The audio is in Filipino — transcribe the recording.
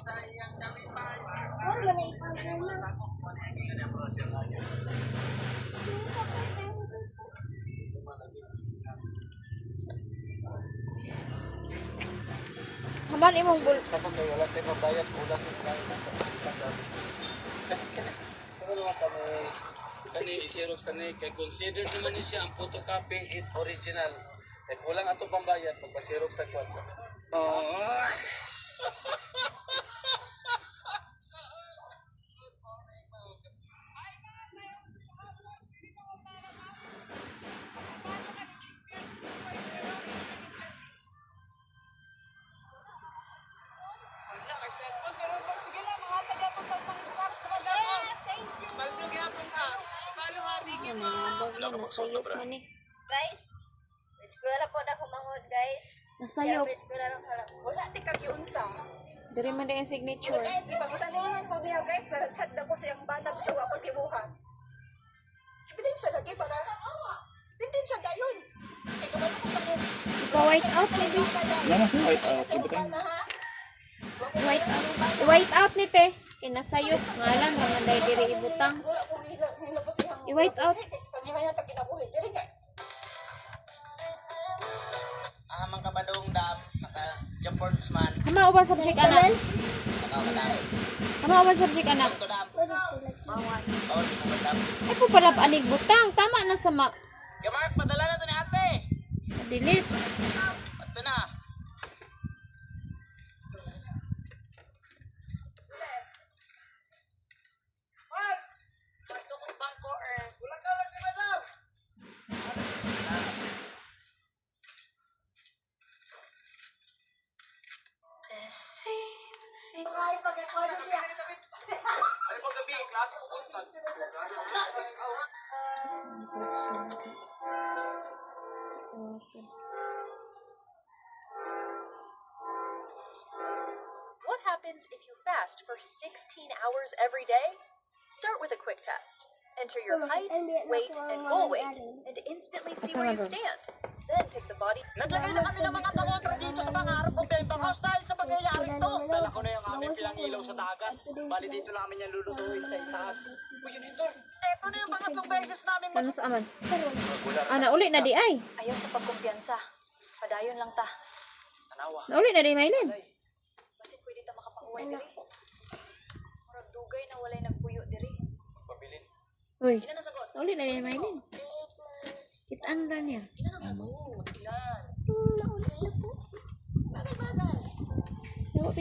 Haman imong bul. Sa kung wala tayo mabayad, ulang yung lang. Pero naman kani isirox tani kay consider naman ni siya ang photocopy is original. Kaya kulang ato pambayad magpasirox ta kwarta. Oh. Nasayop man eh. Guys, eskwela po na kumangod, guys. Nasayop. Eskwela lang pala. Wala ti kag unsa. Diri man din ang signature. Guys, ipag-isa na ko diha, guys. Sa chat na ko sa iyang banda sa wa ko tibuhan. Ebidensya lagi para. Ebidensya dayon. Ikaw ba ko sa Pa-white out ni Bi. Wala sa white out ibutan. White out ni te. Kinasayop nga lang mga day diri ibutang. wala ko hilabos iyang. I-white out. Pagniman ta kinabuhi diri guys. Mang kabadong dam maka Jaports man. Ama uban subject anak. Nakakadam. Ama uban subject anak. Ito dam. Bawal mo dam. Ay po pala anig butang. Tama na sa ma. Mark, padala na to ni ate. Delete. Ito na. Ay pag gabi, klase ko buntag. What happens if you fast for 16 hours every day? Start with a quick test. Enter your height, weight, and goal weight, and instantly see where you stand. Then pick the body. Naglagay na kami ng mga pangontra dito sa pangarap kong Bempang House dahil sa pangyayaring to. Dala ko na yung aming pilangilaw sa dagat. Bali dito namin yan lulutuin sa itaas. Uy, yun Hector. Eto na yung pangatlong beses namin Ano sa aman? Ana uli na di ay. Ayaw sa pagkumpiyansa. Padayon lang ta. Tanawa. Nauli na di Maylin. Basit pwede ta makapahuway diri. Murag dugay na walay nagpuyo diri. Pabilin. Uy. Ilan ang sagot? Nauli na di Maylin. Kitaan ra niya. Ilan ang sagot? Ilan? Bagay. Yo,